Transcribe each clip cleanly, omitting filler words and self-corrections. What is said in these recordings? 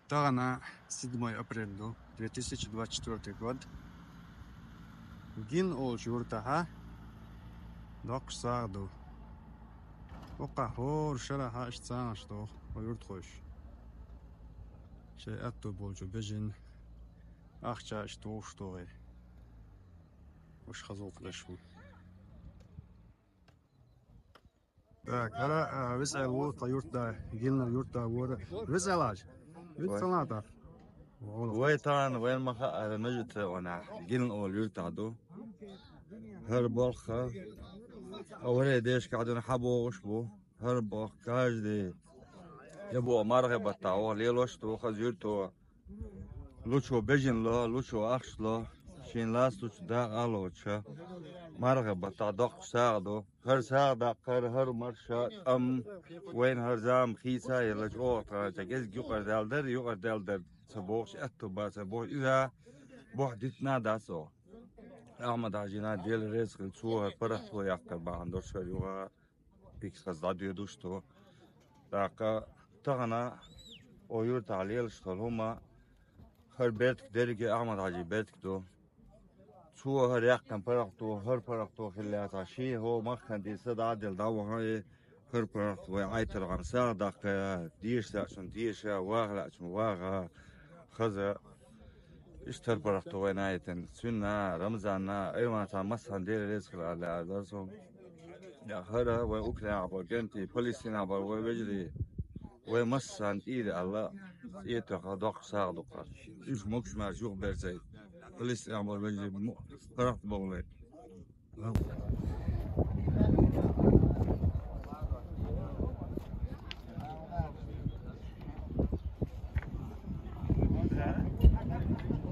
Тагана 7 апреля 2024 год. Гин ол журтаха доксаду. Оқахор шараха штсан што юрт хош. Ше атто болжу бежин ахча штоге. Уж хазок лешу. Так, ара висел вот юрта гин юрта вор. Виселаж. Виселата. ويتان وين ما نجت وانا جيل اول يرتعدو هربخ اولي ديش قاعدين حبو وشبو هربخ كاجدي يبو مرغب بتاعو ليلوش تو خزيرتو لوچو بجن لا لوچو اخش لا شين لاستوچ دا الوچا مرغب بتاع دق ساعدو هر ساعة دقر هر مرشا وين هرزام خيسا يلج اوطا تجز يقر دالدر سبوش اتو با سبوش اذا بوحدتنا داسو احمد عجينا ديل رزق السوها فرحتو يقر با عندور شريوغا بيكس خزدادو يدوشتو داقا تغنا ويور تعليل شتل هما هر بيتك ديرجي احمد عجي بيتك دو سوها هر يقن فرحتو خليات عشي هو مخن دي صد عدل داو هاي هر فرحتو عيتر غمسا داقا ديش لأشن ديشا واغ لأشن واغا خزا اشتر برختو وينايتن سنة رمزانا ايوان تا مسحن دير رزق على درسهم يا خرا وأكل عبر جنتي بوليسين عبر وبجري ومسحن إيد الله يتوقع دق ساعدوقا إيش مكش مرجوع برزاي بوليسين عبر بجري فرحت بولي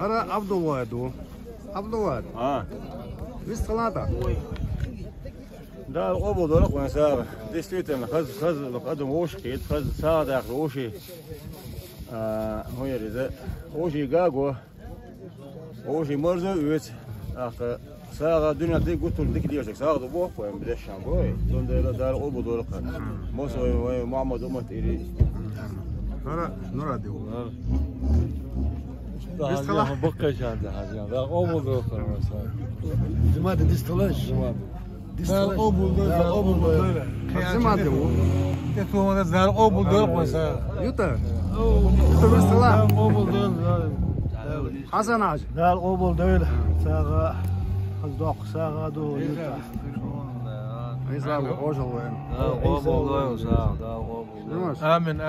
أنا عبد الله دو عبد الله ويس ثلاثة ده القبض ولا قوي ساعة دي ستيتن خز لقدم وش كيد خز ساعة داخل وشي هو يريد وشي جاجو وشي مرزق ويت أخ ساعة دنيا دي قلت لك ديوشك ساعة ضبوح وين بدش شامبوي دون ده القبض ولا قوي موسى محمد أمت إيري أنا نورا ديو Daha önce bakış aldı hacı. Daha o buldu mesela. زمان ديستلاش Daha o buldu, daha o buldu. زمان ديو Tefonu da daha o buldu mesela. يوتا ويس ثلاثة O buldu. حسن عاج لا القبل دول ساغا أصدق ساغا دو يوتا يسأل أوجه وين O buldu sağ, daha o buldu.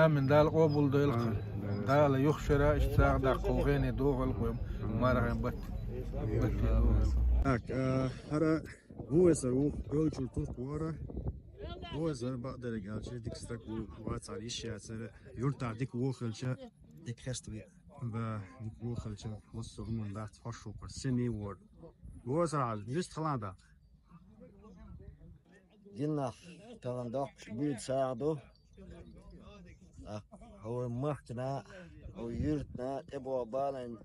Amin, daha o buldu. Daha la يخشرا اشتاق دا قوغيني دوغل قوم مرغن بت. هاك هذا هو يسأل هو يقول ترك ورا هو يسأل بقدر يقال شيء ديك ستك وقت على إيش يسأل يرتع ديك وخل شيء ديك خستوي ديك وخل شيء وصل هم ده تفشوا سيمي وورد هو يسأل على جست خلاص جينا كان دق بيد ساعدو هو مختنا هو يرتنا تبغى بالن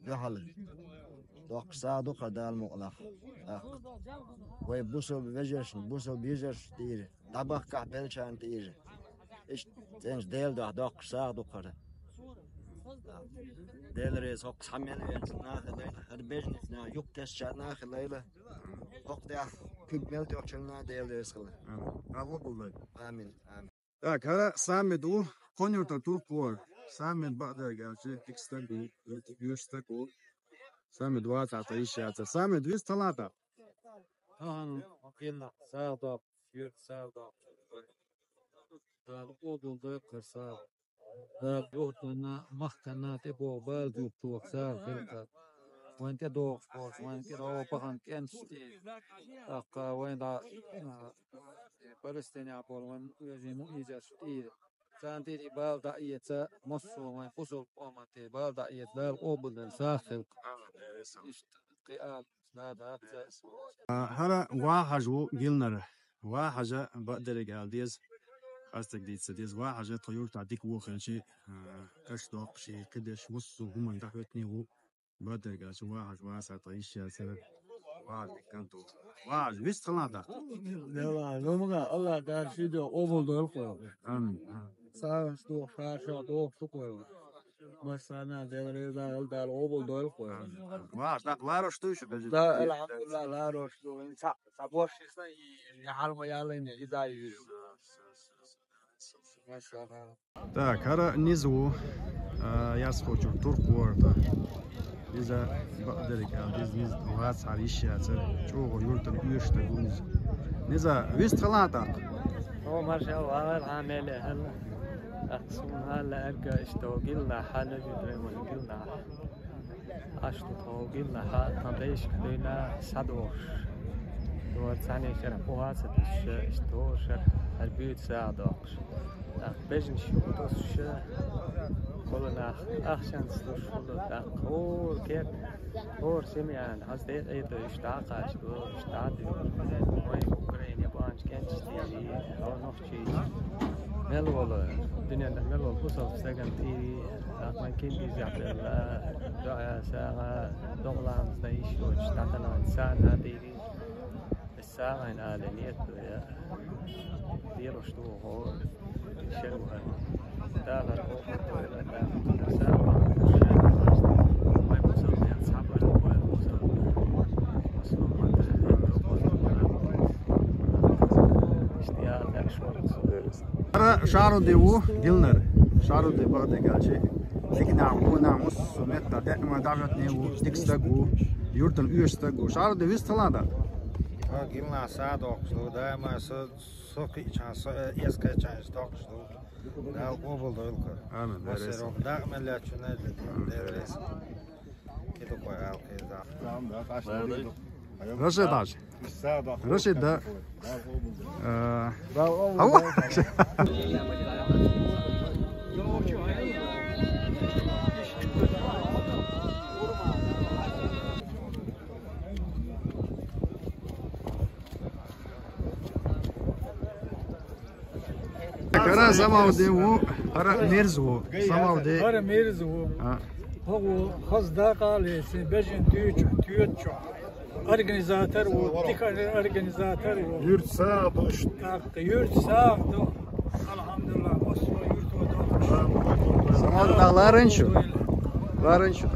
جهل دق ساعدو قدال مغلق ويبوسو بيجرش تير طبخ كعبل شان تير إيش تنش ديل دق ساعدو قدال ديل ريس هوك حمل ناخذ هذا بيجنس نا يكتش شان ناخذ ليلة هوك ده كملت وشلنا ديل ريس خلا آمين Так, هذا سامدو كونيو تطور سامد بقدر يقال شيء ديك ستك يشتك سامد واسع تعيش يا سامد ويس ثلاثة قلنا ساعة يرت ساعة. daha o buldu kırsa. Daha yoğurtlarına mahkana tebo baldu tuğsa filka. Vente doğ spor, vente doğ bakan kendisi. Akka venda Palestina por van uyajimu ijasti. Santi balda iyetse mosu van fusul omate balda iyet dal o buldu sahil. İşte qiyal da هذا واحد قلنا واحد بقدر يقال ديز قصدك ديز واحد تويوتا ديك وخل شيء كشدوق شيء قدش وصو هم دحوتني هو بقدر يقال شيء واحد واسع تعيش يا سبب واحد كنتو واحد ويس ثلاثة لا نومنا الله قال شيء ده أول ده القوة آمين ساعة ستو فاشة دو سكوي بس أنا داير ده الأول دول خوي. واش لا روشتوش بجد لا الحمد لله لا روشتو سابوش يحرم يالين يداي. ما شاء الله. Так, ара низу яс хочу туркуарда. Диза бадерика, диз вац аришяца, чого юртан уйшта гуниз. Низа вистралата. هو ما شاء الله العامل هلا أقسم هلا أرجع اشتوقلنا حنا جدرنا قلنا اشتوقلنا حنا تبيش كلنا صدوش دور ثاني شرف واسد اشتوشر البيت ساعدوش بيجن شو توش كلنا أخشان ستوش كلنا كور كيف كور سميان هذا أيضا اشتاق اشتاق وين أوكرانيا بانش كانش تيجي أو نخشي ملول الدنيا ده ملول بوصل سكن تيري أكمل كل شيء عبد رأي ساعة دولار زيش واشتغلنا إنسان هذي الساعة إن آلية ديرو شتو هو شلو داخل أوفر ولا ساعة ما يوصل يعني صعب ولا يوصل ара шару деву гилнер. Шару де баде галчи. Дикна уна мус метта де ма давят неву дикстагу юртан уйстагу. Шару де вистлада. Gilna sadok sto da ma so ki chans eska chans tok sto da obol dolka Amen. was er da mela chuna de res kido ko al ke da Рашидаж. Рашида. Кара самаудеву, ара мерзу, самауде. Ара мерзу. هو خصدق على سبجن تيوتشو organizatör o tikar organizatör o Yurt sağ boş. yurt sağ elhamdülillah Oslo yurt o Самауд дağlarınçı. Larınçı.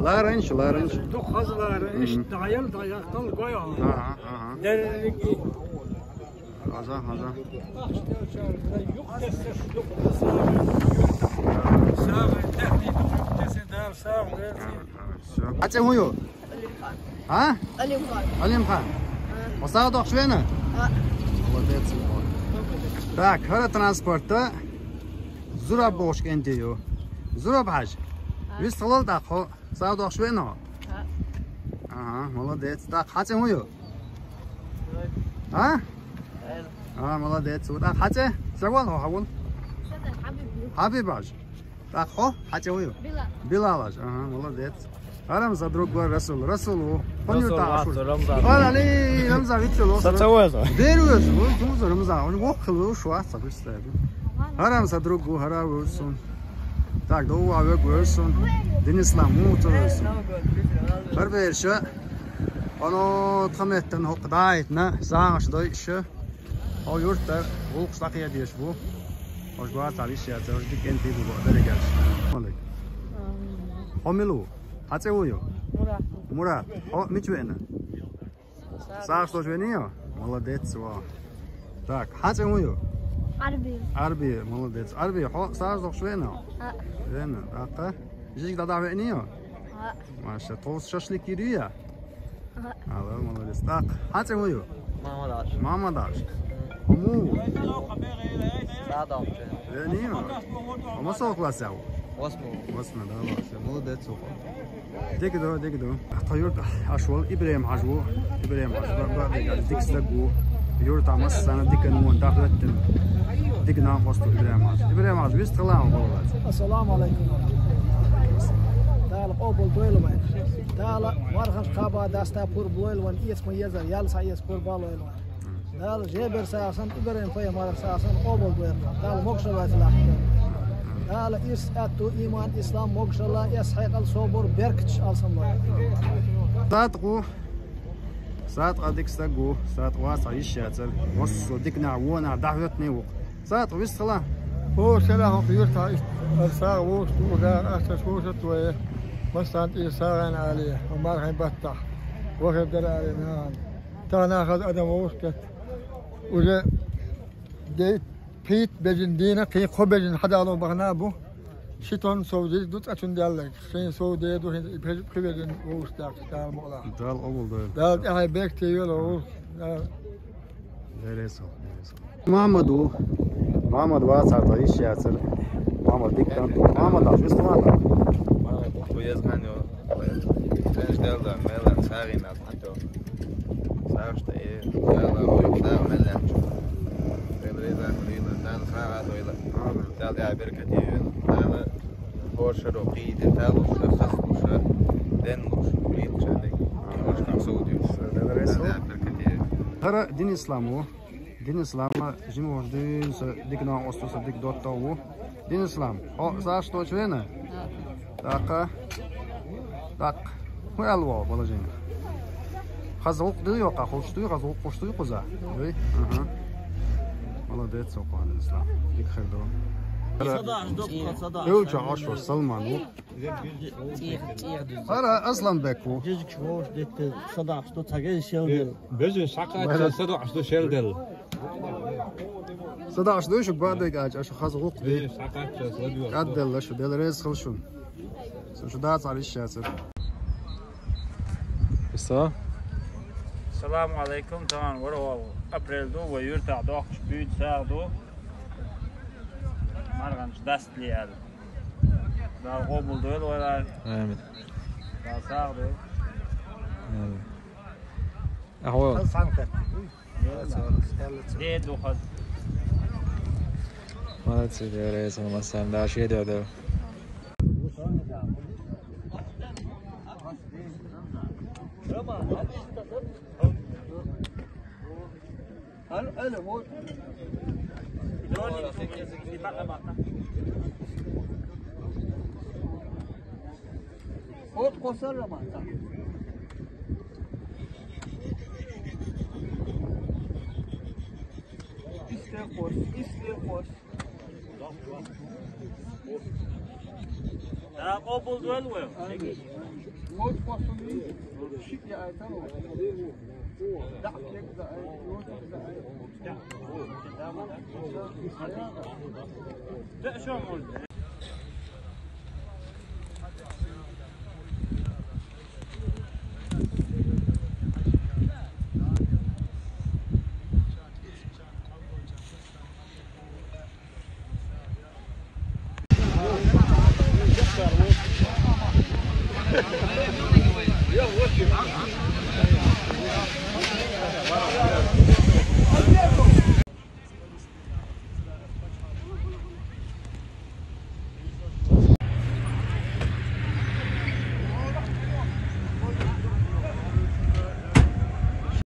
Larınçı. Dok hazlar iş dayaktan koya. Aha. Dergi Haza. yok destek yok sağ teknik destek sağ Все. Kaç huyu? Ha? Alim Khan. Osağa dokşvena? Молодец. Так, хара транспорта зура бош кентио. Зура баш. Вис талал да хо саа dokşvena? Ага, молодец. Так, хаче huyu? Ha? молодец. Так, хаче? Сагвал хавун. Хабибаш. Так, хо, хаче huyu? Билалаш. Ага, молодец. Арам за другой Расулу. Понюта ашур. Али, Рамза витсело. Сацауэза. Дерюс, вот Рамза, он вохлу шуаса представил. Арам за другу Харавурсун. Так, до Авегурсун. Денис Ламутурсун. Барберша. Оно тхаметтен хоқдайтна сааш дойше. О юртар вулқштақия деш бу. Ошгуат алишия зөрдик энтибу дерегаш. Малик. Хомилу. Хацеую? Мурат. О, мичвена. Саш что жвенио? Молодец, ва. Так, хацеую? Арби, молодец. Арби, хо, саш дох жвена? Жвена, ака. Жик да давенио? Маша, тос шашлик ирия? Ала, молодец. Так, хацеую? Мамадаш. Кому? Садок. Жвенио? Ома сокласяу? Восьму. Да, молодец. Дегдо. Тойорт ашвал Ибраим Хажву. Дикстагу. Юрта массана диканун дахлаттен. Дигна хосту Ибраим Хаж. Вистралам болат. Assalamu alaikum. Dal obol doelwan. Dal warhan qaba dasta pur boelwan isma yazar yal sayes pur balwan. Dal jeber saasan Ibrahim Faya mar saasan obol doelwan. Dal mokshavat lah. قال إسأتو إيمان إسلام موكش الله يسحق الصبر بركتش أصلا ساتقو ديكستاغو ساتقو واسع يشاتر وصو ديكنا وونا دعوتني وق ساتقو بسخلا هو سلاح يرتع الساق ووشت ودا أسس ووشت ويه مستانت إيساغين عليه ومارحين بطح وخب در عليه نهان تا ناخذ أدم ووشت وجا ديت بيت بجن دينا قي خبجن حدا لو بغنابو شيطان سودي دوت أتون ديالك شين سودي دو هين بجن ووشت دال مقلا دال أول دال أهاي بيك تيولو محمد واسع طريش ياسر محمد ديك محمد عشو استمعنا ويزغنيو تنشدل ميلان ساري ناتو سارشت ايه دال ويكتار ميلان تلريزا مريلا دال سارا دويلا دال يا بركتيل دال بورشرو قيد تالوش خصوش دنلوش قيد شادك مش كان سوديوش دال يا بركتيل هرا دين إسلامو دين إسلام جمهور دين ديكنا أسس ديك دوت تاو دين إسلام أو ساش توش وينه داق هو ألوا ولا جين خزوق ديو قا خوشتوي خزوق خوشتوي قزا وي والله ديت سوق عن الإسلام ديك خير دو يوجع عشر سلمان هرا أصلا بكو جزك شوش ديت صداع شتو تاجي شيلدل بيجن ساقات صداع شتو شيلدل صداع شتو شو بعدك أشو خزوق دي ساقات صداع عدل شو دل ريز خلشون شو دات على الشاسر السلام عليكم طبعا ورا ابريل دو ويرتع دوخش بيت ساعة دو مرغنش دست ليال دا قبول دول ولا آمين دا ساعة دو أهو دي دو خد ما تصير رئيس مثلا لا شيء ده دا قبول دول ويو لا شو مول Yeah,